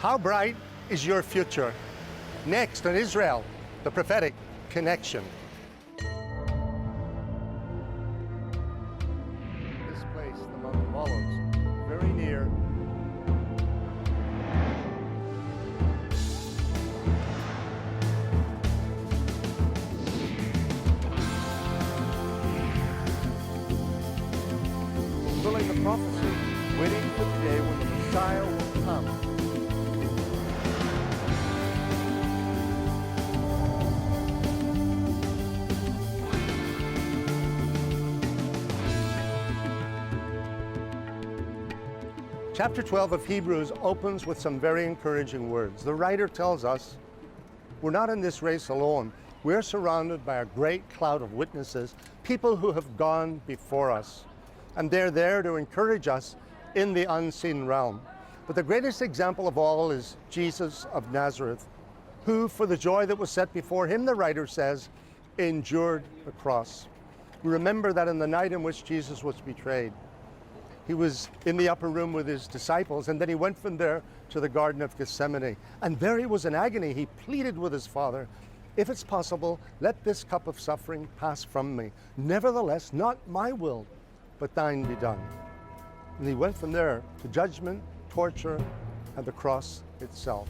How bright is your future? Next on Israel, the Prophetic Connection. This place, the Mount of Olives, very near. Fulfilling the prophecy, waiting for the day when the Messiah will come. Chapter 12 of Hebrews opens with some very encouraging words. The writer tells us, we're not in this race alone. We're surrounded by a great cloud of witnesses, people who have gone before us. And they're there to encourage us in the unseen realm. But the greatest example of all is Jesus of Nazareth, who, for the joy that was set before him, the writer says, endured the cross. We remember that in the night in which Jesus was betrayed, he was in the upper room with his disciples, and then he went from there to the Garden of Gethsemane. And there he was in agony. He pleaded with his Father, if it's possible, let this cup of suffering pass from me. Nevertheless, not my will, but thine be done. And he went from there to judgment, torture, and the cross itself.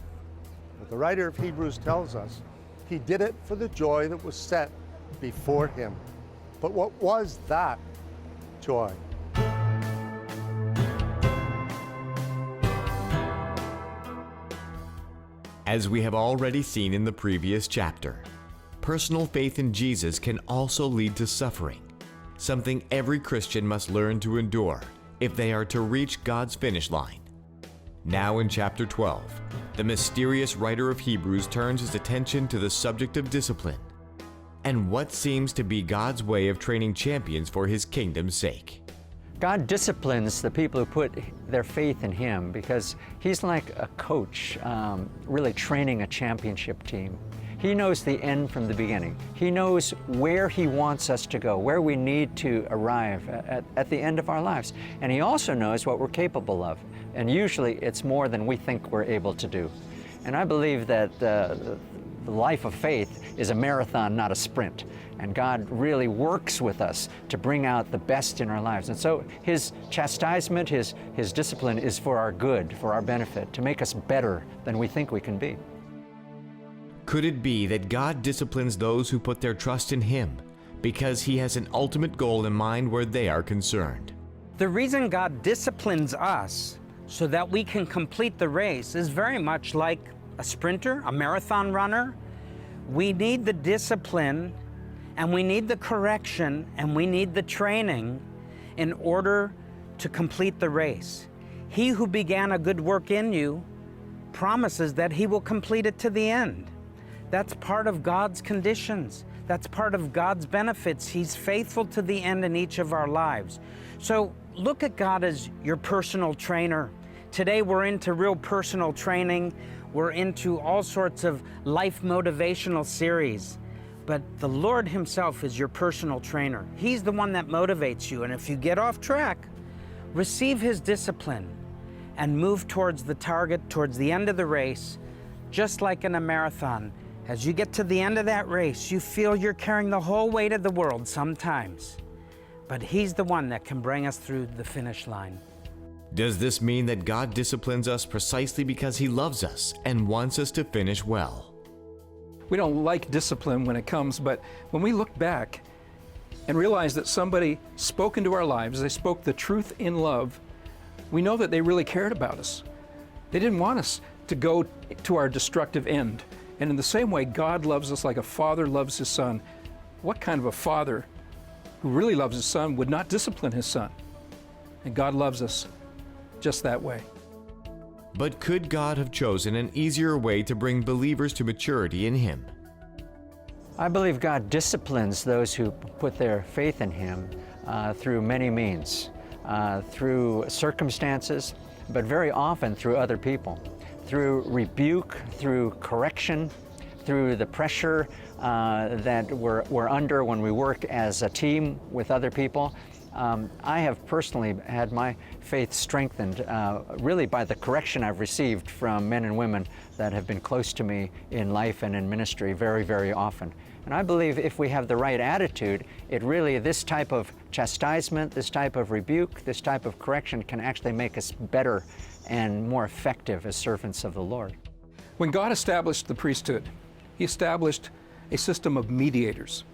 But the writer of Hebrews tells us he did it for the joy that was set before him. But what was that joy? As we have already seen in the previous chapter, personal faith in Jesus can also lead to suffering, something every Christian must learn to endure if they are to reach God's finish line. Now in chapter 12, the mysterious writer of Hebrews turns his attention to the subject of discipline and what seems to be God's way of training champions for his kingdom's sake. God disciplines the people who put their faith in him because he's like a coach, really training a championship team. He knows the end from the beginning. He knows where he wants us to go, where we need to arrive at the end of our lives. And he also knows what we're capable of. And usually it's more than we think we're able to do. And I believe that the life of faith is a marathon, not a sprint. And God really works with us to bring out the best in our lives. And so his chastisement, his discipline is for our good, for our benefit, to make us better than we think we can be. Could it be that God disciplines those who put their trust in him because he has an ultimate goal in mind where they are concerned? The reason God disciplines us so that we can complete the race is very much like a sprinter, a marathon runner. We need the discipline, and we need the correction, and we need the training in order to complete the race. He who began a good work in you promises that he will complete it to the end. That's part of God's conditions. That's part of God's benefits. He's faithful to the end in each of our lives. So look at God as your personal trainer. Today we're into real personal training. We're into all sorts of life motivational series. But the Lord himself is your personal trainer. He's the one that motivates you. And if you get off track, receive his discipline and move towards the target, towards the end of the race, just like in a marathon. As you get to the end of that race, you feel you're carrying the whole weight of the world sometimes. But he's the one that can bring us through the finish line. Does this mean that God disciplines us precisely because he loves us and wants us to finish well? We don't like discipline when it comes, but when we look back and realize that somebody spoke into our lives, they spoke the truth in love, we know that they really cared about us. They didn't want us to go to our destructive end. And in the same way, God loves us like a father loves his son. What kind of a father who really loves his son would not discipline his son? And God loves us just that way. But could God have chosen an easier way to bring believers to maturity in him? I believe God disciplines those who put their faith in him through many means, through circumstances, but very often through other people, through rebuke, through correction, through the pressure that we're under when we work as a team with other people. I have personally had my faith strengthened really by the correction I've received from men and women that have been close to me in life and in ministry very, very often. And I believe if we have the right attitude, this type of chastisement, this type of rebuke, this type of correction can actually make us better and more effective as servants of the Lord. When God established the priesthood, He established a system of mediators,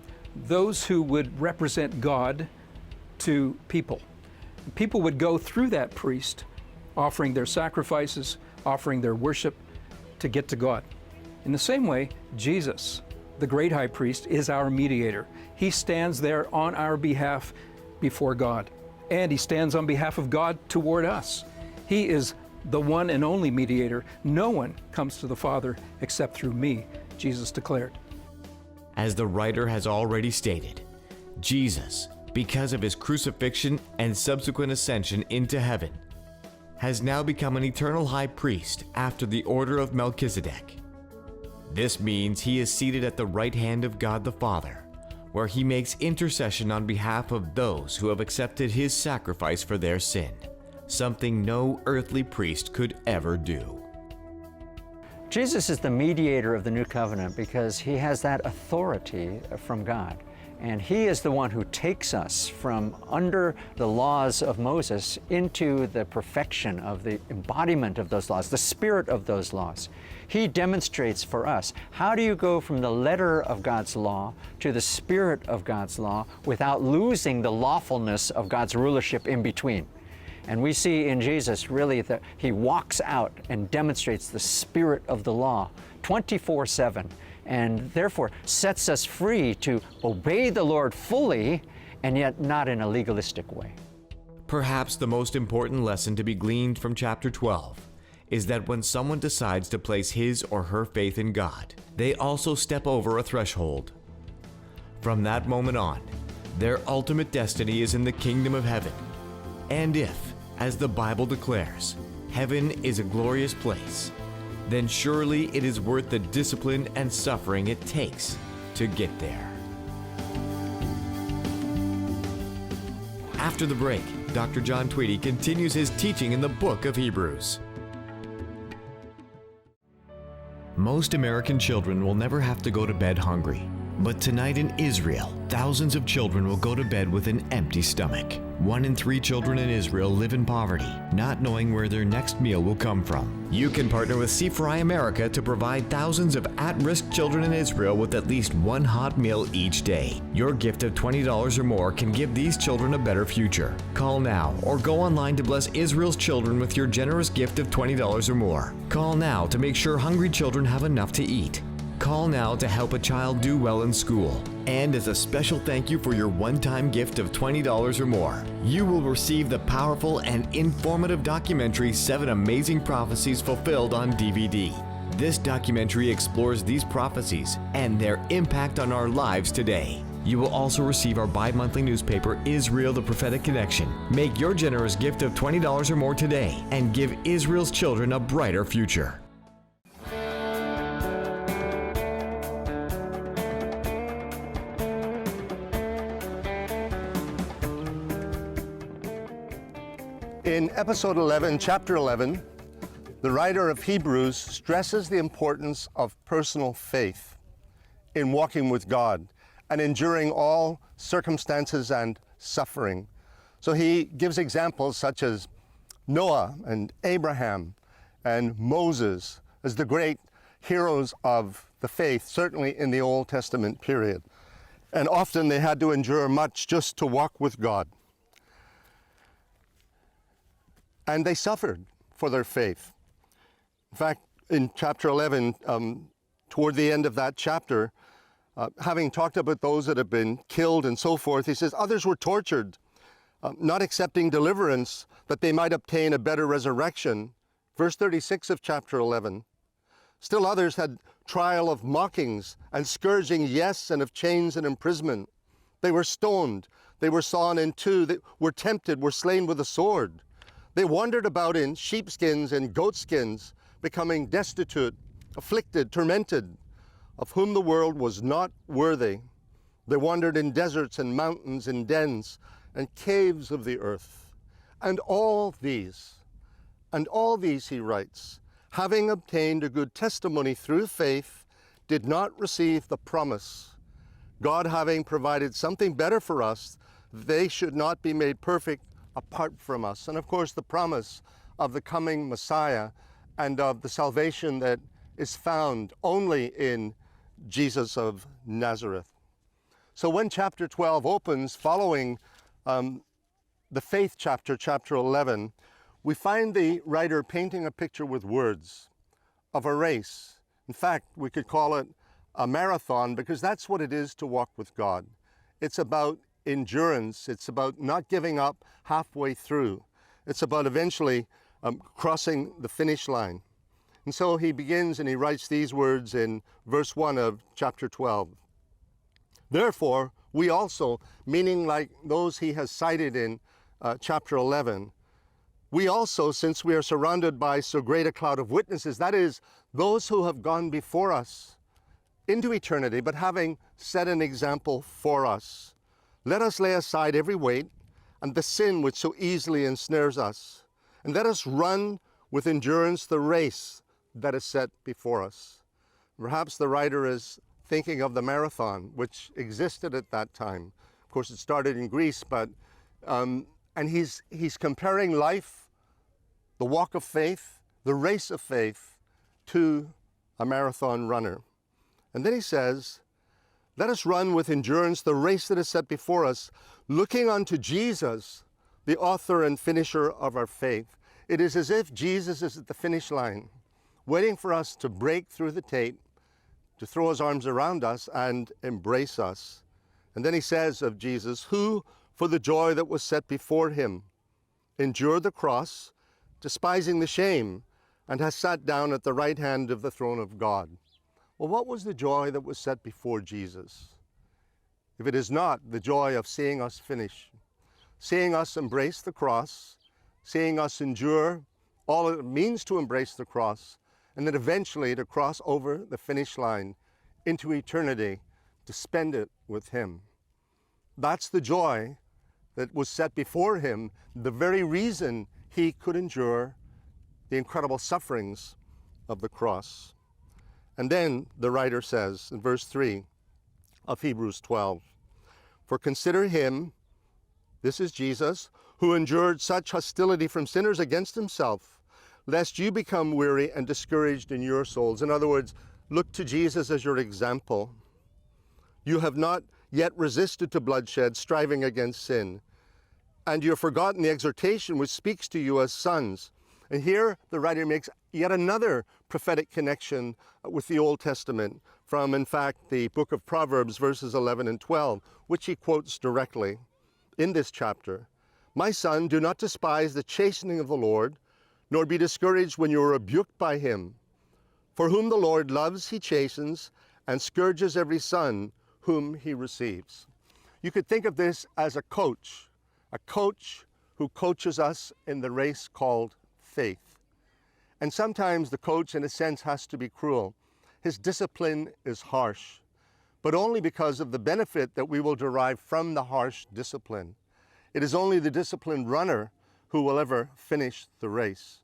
those who would represent God to people. People would go through that priest, offering their sacrifices, offering their worship to get to God. In the same way, Jesus, the great high priest, is our mediator. He stands there on our behalf before God, and He stands on behalf of God toward us. He is the one and only mediator. No one comes to the Father except through me, Jesus declared. As the writer has already stated, Jesus, because of His crucifixion and subsequent ascension into heaven, has now become an eternal high priest after the order of Melchizedek. This means He is seated at the right hand of God the Father, where He makes intercession on behalf of those who have accepted His sacrifice for their sin, something no earthly priest could ever do. Jesus is the mediator of the new covenant because He has that authority from God. And He is the one who takes us from under the laws of Moses into the perfection of the embodiment of those laws, the spirit of those laws. He demonstrates for us, how do you go from the letter of God's law to the spirit of God's law without losing the lawfulness of God's rulership in between? And we see in Jesus really that He walks out and demonstrates the spirit of the law 24/7. And therefore sets us free to obey the Lord fully, and yet not in a legalistic way. Perhaps the most important lesson to be gleaned from chapter 12 is that when someone decides to place his or her faith in God, they also step over a threshold. From that moment on, their ultimate destiny is in the kingdom of heaven. And if, as the Bible declares, heaven is a glorious place, then surely it is worth the discipline and suffering it takes to get there. After the break, Dr. John Tweedy continues his teaching in the book of Hebrews. Most American children will never have to go to bed hungry. But tonight in Israel, thousands of children will go to bed with an empty stomach. 1 in 3 children in Israel live in poverty, not knowing where their next meal will come from. You can partner with C4I America to provide thousands of at-risk children in Israel with at least one hot meal each day. Your gift of $20 or more can give these children a better future. Call now or go online to bless Israel's children with your generous gift of $20 or more. Call now to make sure hungry children have enough to eat. Call now to help a child do well in school. And as a special thank you for your one-time gift of $20 or more, you will receive the powerful and informative documentary 7 Amazing Prophecies Fulfilled on DVD. This documentary explores these prophecies and their impact on our lives today. You will also receive our bi-monthly newspaper, Israel, the Prophetic Connection. Make your generous gift of $20 or more today and give Israel's children a brighter future. In episode 11, chapter 11, the writer of Hebrews stresses the importance of personal faith in walking with God and enduring all circumstances and suffering. So he gives examples such as Noah and Abraham and Moses as the great heroes of the faith, certainly in the Old Testament period. And often they had to endure much just to walk with God. And they suffered for their faith. In fact, in chapter 11, toward the end of that chapter, having talked about those that have been killed and so forth, he says, others were tortured, not accepting deliverance, that they might obtain a better resurrection. Verse 36 of chapter 11. Still others had trial of mockings and scourging, yes, and of chains and imprisonment. They were stoned, they were sawn in two, they were tempted, were slain with a sword. They wandered about in sheepskins and goatskins, becoming destitute, afflicted, tormented, of whom the world was not worthy. They wandered in deserts and mountains and dens, and caves of the earth. And all these, he writes, having obtained a good testimony through faith, did not receive the promise, God having provided something better for us, they should not be made perfect apart from us. And of course, the promise of the coming Messiah and of the salvation that is found only in Jesus of Nazareth. So when chapter 12 opens, following the faith chapter, chapter 11, we find the writer painting a picture with words of a race. In fact, we could call it a marathon, because that's what it is to walk with God. It's about endurance. It's about not giving up halfway through. It's about eventually crossing the finish line. And so he begins and he writes these words in verse 1 of chapter 12. Therefore, we also, meaning like those he has cited in chapter 11, we also, since we are surrounded by so great a cloud of witnesses, that is, those who have gone before us into eternity, but having set an example for us, let us lay aside every weight and the sin which so easily ensnares us, and let us run with endurance the race that is set before us. Perhaps the writer is thinking of the marathon, which existed at that time. Of course, it started in Greece, but and he's comparing life, the walk of faith, the race of faith, to a marathon runner. And then he says, let us run with endurance the race that is set before us, looking unto Jesus, the author and finisher of our faith. It is as if Jesus is at the finish line, waiting for us to break through the tape, to throw his arms around us and embrace us. And then he says of Jesus, who, for the joy that was set before him, endured the cross, despising the shame, and has sat down at the right hand of the throne of God. Well, what was the joy that was set before Jesus? If it is not the joy of seeing us finish, seeing us embrace the cross, seeing us endure all it means to embrace the cross, and then eventually to cross over the finish line into eternity to spend it with him. That's the joy that was set before him, the very reason he could endure the incredible sufferings of the cross. And then the writer says in verse 3 of Hebrews 12, for consider him, this is Jesus, who endured such hostility from sinners against himself, lest you become weary and discouraged in your souls. In other words, look to Jesus as your example. You have not yet resisted to bloodshed, striving against sin, and you have forgotten the exhortation which speaks to you as sons. And here the writer makes yet another prophetic connection with the Old Testament from, in fact, the book of Proverbs, verses 11 and 12, which he quotes directly in this chapter. My son, do not despise the chastening of the Lord, nor be discouraged when you are rebuked by him. For whom the Lord loves, he chastens, and scourges every son whom he receives. You could think of this as a coach who coaches us in the race called faith. And sometimes the coach, in a sense, has to be cruel. His discipline is harsh, but only because of the benefit that we will derive from the harsh discipline. It is only the disciplined runner who will ever finish the race.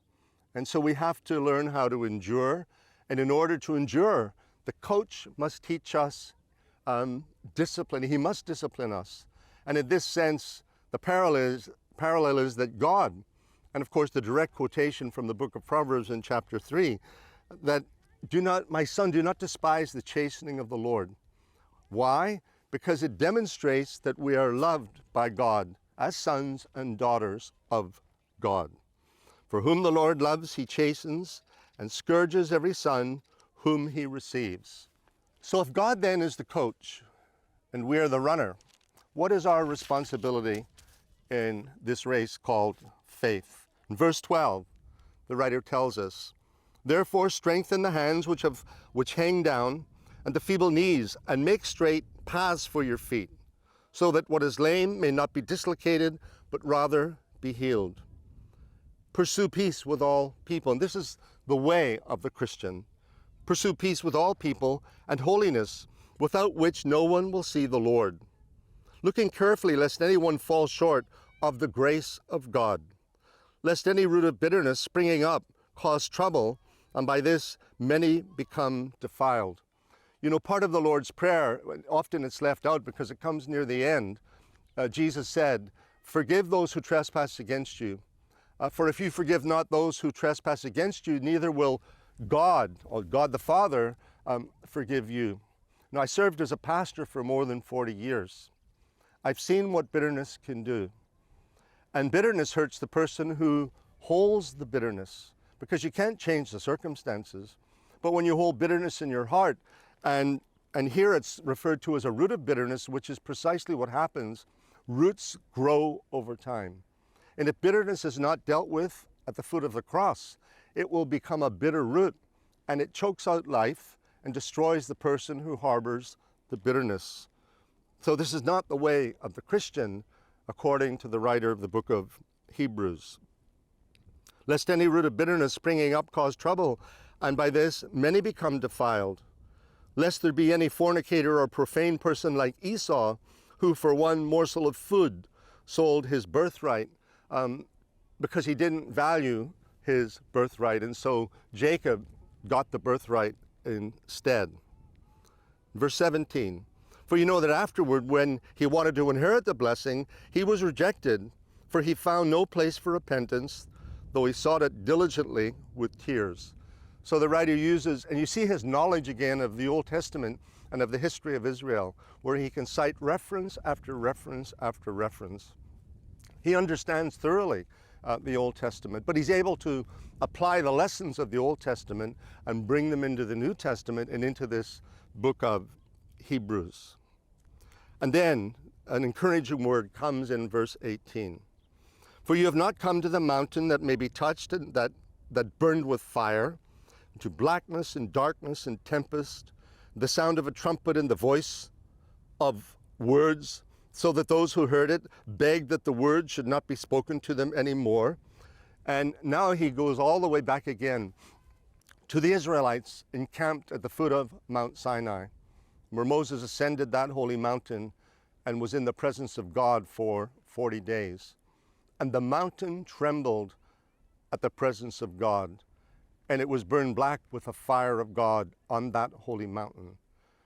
And so we have to learn how to endure. And in order to endure, the coach must teach us discipline. He must discipline us. And in this sense, the parallel is that God, and of course the direct quotation from the book of Proverbs in chapter 3, that my son, do not despise the chastening of the Lord. Why? Because it demonstrates that we are loved by God as sons and daughters of God. For whom the Lord loves, he chastens, and scourges every son whom he receives. So if God then is the coach and we are the runner, what is our responsibility in this race called faith? In verse 12, the writer tells us, therefore strengthen the hands which hang down, and the feeble knees, and make straight paths for your feet, so that what is lame may not be dislocated, but rather be healed. Pursue peace with all people. And this is the way of the Christian. Pursue peace with all people and holiness, without which no one will see the Lord. looking carefully lest anyone fall short of the grace of God, lest any root of bitterness springing up cause trouble, and by this many become defiled. You know, part of the Lord's Prayer, often it's left out because it comes near the end. Jesus said, "Forgive those who trespass against you. For if you forgive not those who trespass against you, neither will God, or God the Father, forgive you." Now, I served as a pastor for more than 40 years. I've seen what bitterness can do. And bitterness hurts the person who holds the bitterness, because you can't change the circumstances. But when you hold bitterness in your heart, and here it's referred to as a root of bitterness, which is precisely what happens, roots grow over time. And if bitterness is not dealt with at the foot of the cross, it will become a bitter root, and it chokes out life and destroys the person who harbors the bitterness. So this is not the way of the Christian, according to the writer of the book of Hebrews. Lest any root of bitterness springing up cause trouble, and by this many become defiled. Lest there be any fornicator or profane person like Esau, who for one morsel of food sold his birthright, because he didn't value his birthright, and so Jacob got the birthright instead. Verse 17, for you know that afterward, when he wanted to inherit the blessing, he was rejected, for he found no place for repentance, though he sought it diligently with tears. So the writer uses, and you see his knowledge again of the Old Testament and of the history of Israel, where he can cite reference after reference after reference. He understands thoroughly the Old Testament, but he's able to apply the lessons of the Old Testament and bring them into the New Testament and into this book of Hebrews. And then an encouraging word comes in verse 18. For you have not come to the mountain that may be touched and that burned with fire, to blackness and darkness and tempest, the sound of a trumpet and the voice of words, so that those who heard it begged that the word should not be spoken to them anymore. And now he goes all the way back again to the Israelites encamped at the foot of Mount Sinai, where Moses ascended that holy mountain and was in the presence of God for 40 days. And the mountain trembled at the presence of God, and it was burned black with the fire of God on that holy mountain.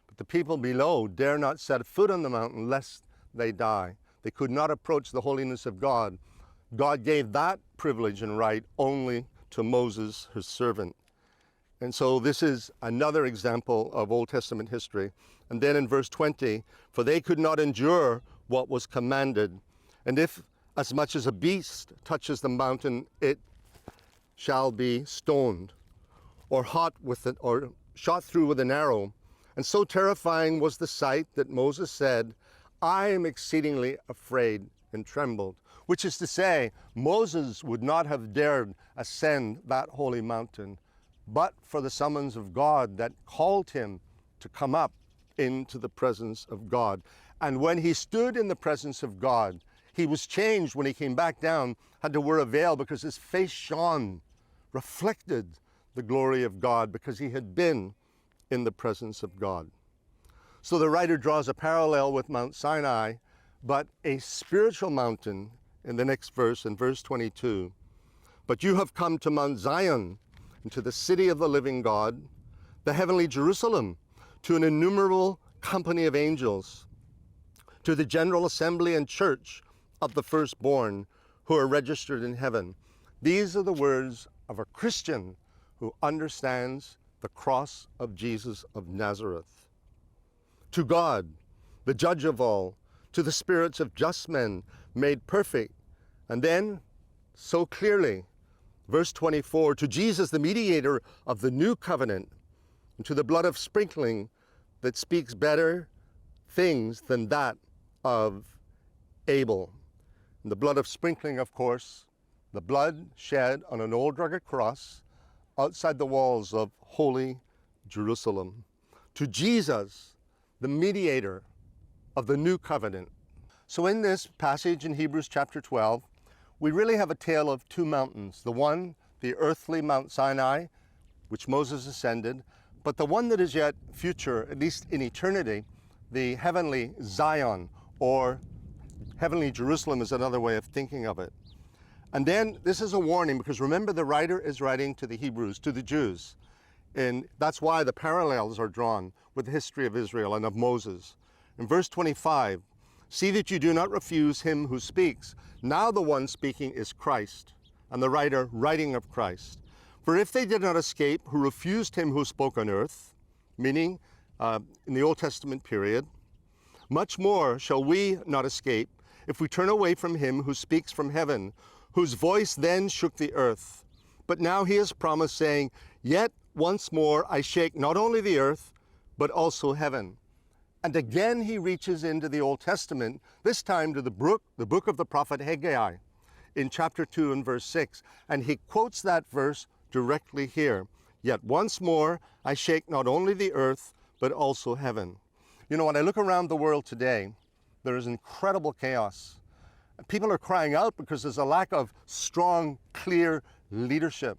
But the people below dare not set foot on the mountain lest they die. They could not approach the holiness of God. God gave that privilege and right only to Moses, his servant. And so this is another example of Old Testament history. And then in verse 20, for they could not endure what was commanded. And if as much as a beast touches the mountain, it shall be stoned, or shot through with an arrow. And so terrifying was the sight that Moses said, I am exceedingly afraid, and trembled. Which is to say, Moses would not have dared ascend that holy mountain, but for the summons of God that called him to come up into the presence of God. And when he stood in the presence of God, he was changed. When he came back down, had to wear a veil because his face shone, reflected the glory of God, because he had been in the presence of God. So the writer draws a parallel with Mount Sinai, but a spiritual mountain in the next verse, in verse 22. But you have come to Mount Zion, and to the city of the living God, the heavenly Jerusalem, to an innumerable company of angels, to the general assembly and church of the firstborn who are registered in heaven. These are the words of a Christian who understands the cross of Jesus of Nazareth. To God, the judge of all, to the spirits of just men made perfect. And then, so clearly, verse 24, to Jesus, the mediator of the new covenant, and to the blood of sprinkling that speaks better things than that of Abel. And the blood of sprinkling, of course, the blood shed on an old rugged cross outside the walls of holy Jerusalem. To Jesus, the mediator of the new covenant. So in this passage in Hebrews chapter 12, we really have a tale of two mountains. The one, the earthly Mount Sinai, which Moses ascended, but the one that is yet future, at least in eternity, the heavenly Zion, or heavenly Jerusalem is another way of thinking of it. And then this is a warning, because remember, the writer is writing to the Hebrews, to the Jews. And that's why the parallels are drawn with the history of Israel and of Moses. In verse 25, see that you do not refuse him who speaks. Now the one speaking is Christ, and the writer writing of Christ. For if they did not escape who refused him who spoke on earth, meaning in the Old Testament period, much more shall we not escape if we turn away from him who speaks from heaven, whose voice then shook the earth. But now he has promised, saying, yet once more I shake not only the earth, but also heaven. And again he reaches into the Old Testament, this time to the book of the prophet Haggai, in chapter 2 and verse 6. And he quotes that verse directly here. Yet once more I shake not only the earth, but also heaven. You know, when I look around the world today, there is incredible chaos. People are crying out because there's a lack of strong, clear leadership.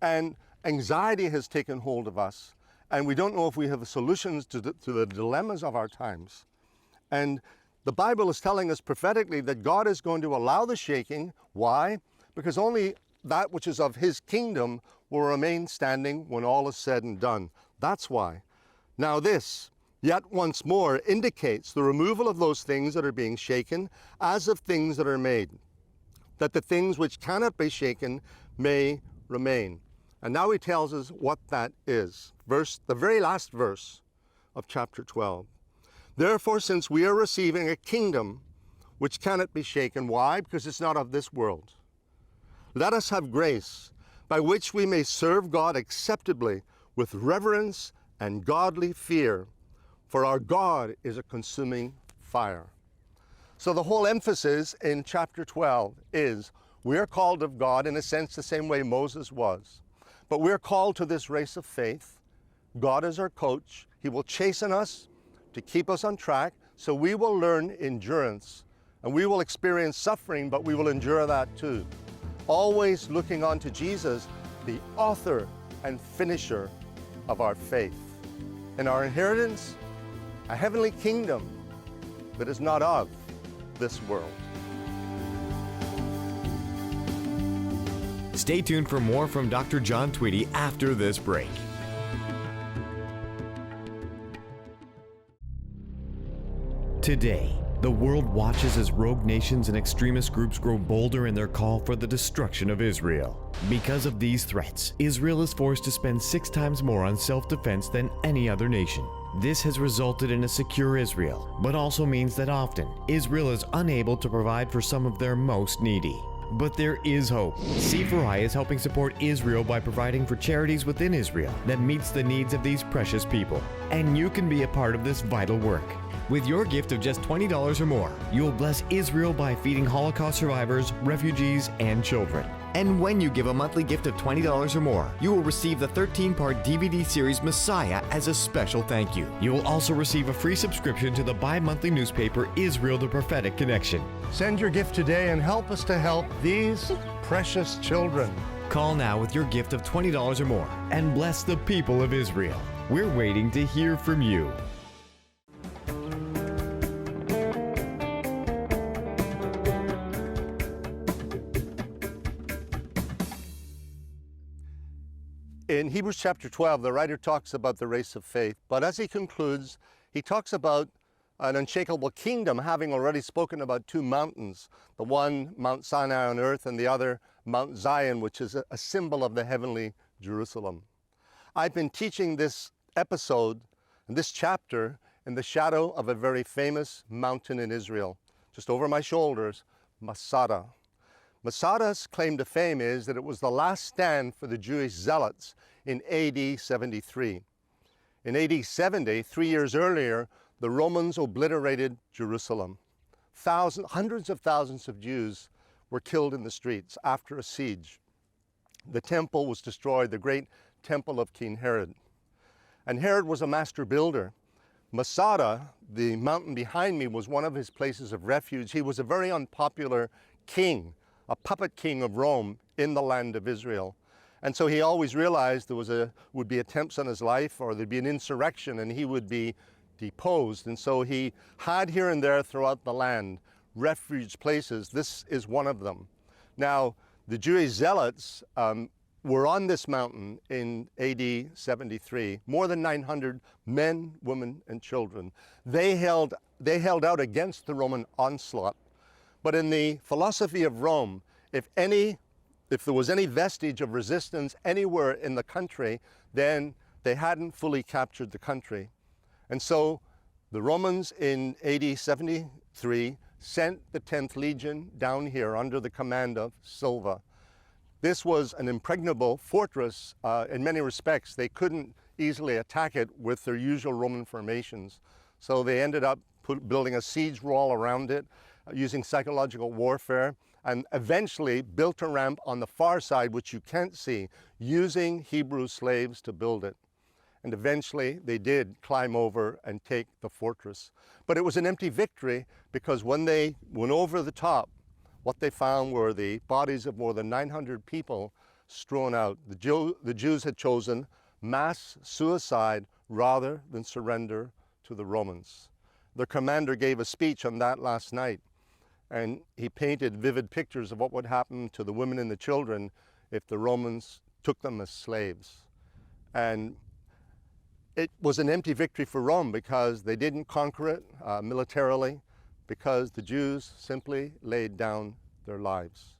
And anxiety has taken hold of us. And we don't know if we have solutions to the dilemmas of our times. And the Bible is telling us prophetically that God is going to allow the shaking. Why? Because only that which is of his kingdom will remain standing when all is said and done. That's why. Now this, yet once more, indicates the removal of those things that are being shaken as of things that are made, that the things which cannot be shaken may remain. And now he tells us what that is. The very last verse of chapter 12. Therefore, since we are receiving a kingdom which cannot be shaken, why? Because it's not of this world. Let us have grace by which we may serve God acceptably with reverence and godly fear, for our God is a consuming fire. So the whole emphasis in chapter 12 is we're called of God in a sense the same way Moses was. But we're called to this race of faith. God is our coach. He will chasten us to keep us on track, so we will learn endurance. And we will experience suffering, but we will endure that too. Always looking on to Jesus, the author and finisher of our faith. And our inheritance, a heavenly kingdom that is not of this world. Stay tuned for more from Dr. John Tweedy after this break. Today, the world watches as rogue nations and extremist groups grow bolder in their call for the destruction of Israel. Because of these threats, Israel is forced to spend 6 times more on self-defense than any other nation. This has resulted in a secure Israel, but also means that often Israel is unable to provide for some of their most needy. But there is hope. C4I is helping support Israel by providing for charities within Israel that meets the needs of these precious people. And you can be a part of this vital work. With your gift of just $20 or more, you will bless Israel by feeding Holocaust survivors, refugees, and children. And when you give a monthly gift of $20 or more, you will receive the 13-part DVD series Messiah as a special thank you. You will also receive a free subscription to the bi-monthly newspaper Israel the Prophetic Connection. Send your gift today and help us to help these precious children. Call now with your gift of $20 or more and bless the people of Israel. We're waiting to hear from you. In Hebrews chapter 12, the writer talks about the race of faith, but as he concludes, he talks about an unshakable kingdom, having already spoken about 2 mountains, the one Mount Sinai on earth and the other Mount Zion, which is a symbol of the heavenly Jerusalem. I've been teaching this episode and this chapter in the shadow of a very famous mountain in Israel, just over my shoulders, Masada. Masada's claim to fame is that it was the last stand for the Jewish zealots in AD 73. In AD 70, 3 years earlier, the Romans obliterated Jerusalem. Hundreds of thousands of Jews were killed in the streets after a siege. The temple was destroyed, the great temple of King Herod. And Herod was a master builder. Masada, the mountain behind me, was one of his places of refuge. He was a very unpopular king, a puppet king of Rome in the land of Israel. And so he always realized there would be attempts on his life, or there'd be an insurrection and he would be deposed, and so he had here and there throughout the land refuge places. This is one of them. Now, the Jewish zealots were on this mountain in AD 73, more than 900 men, women, and children. They held out against the Roman onslaught. But in the philosophy of Rome, if there was any vestige of resistance anywhere in the country, then they hadn't fully captured the country. And so the Romans in AD 73 sent the 10th Legion down here under the command of Silva. This was an impregnable fortress in many respects. They couldn't easily attack it with their usual Roman formations. So they ended up building a siege wall around it, using psychological warfare, and eventually built a ramp on the far side, which you can't see, using Hebrew slaves to build it. And eventually they did climb over and take the fortress. But it was an empty victory, because when they went over the top, what they found were the bodies of more than 900 people strewn out. The Jews had chosen mass suicide rather than surrender to the Romans. Their commander gave a speech on that last night, and he painted vivid pictures of what would happen to the women and the children if the Romans took them as slaves. And it was an empty victory for Rome, because they didn't conquer it militarily, because the Jews simply laid down their lives.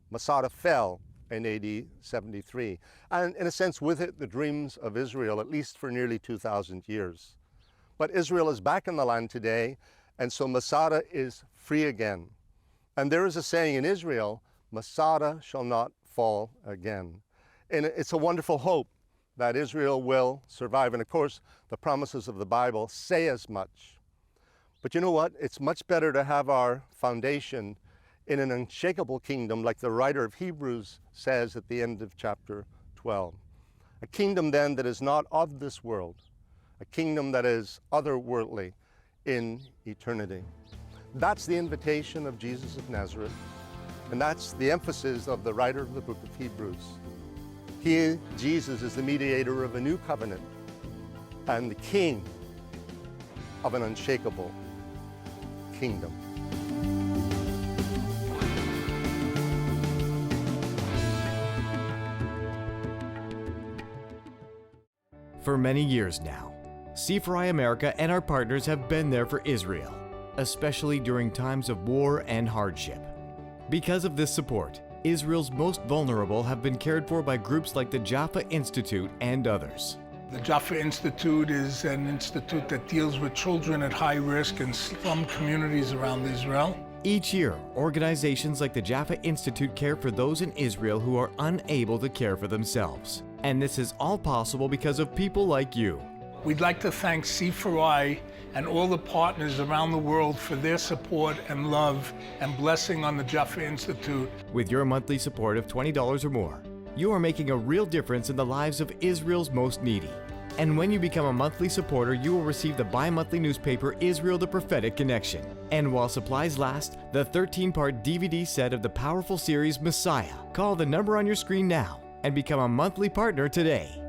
Masada fell in AD 73, and in a sense with it the dreams of Israel, at least for nearly 2,000 years. But Israel is back in the land today, and so Masada is free again. And there is a saying in Israel, Masada shall not fall again. And it's a wonderful hope that Israel will survive. And of course, the promises of the Bible say as much. But you know what? It's much better to have our foundation in an unshakable kingdom, like the writer of Hebrews says at the end of chapter 12. A kingdom then that is not of this world, a kingdom that is otherworldly in eternity. That's the invitation of Jesus of Nazareth, and that's the emphasis of the writer of the book of Hebrews. He, Jesus, is the mediator of a new covenant and the king of an unshakable kingdom. For many years now, C4I America and our partners have been there for Israel, especially during times of war and hardship. Because of this support, Israel's most vulnerable have been cared for by groups like the Jaffa Institute and others. The Jaffa Institute is an institute that deals with children at high risk in slum communities around Israel. Each year, organizations like the Jaffa Institute care for those in Israel who are unable to care for themselves. And this is all possible because of people like you. We'd like to thank C4I and all the partners around the world for their support and love and blessing on the Jaffa Institute. With your monthly support of $20 or more, you are making a real difference in the lives of Israel's most needy. And when you become a monthly supporter, you will receive the bi-monthly newspaper Israel the Prophetic Connection. And while supplies last, the 13-part DVD set of the powerful series Messiah. Call the number on your screen now and become a monthly partner today.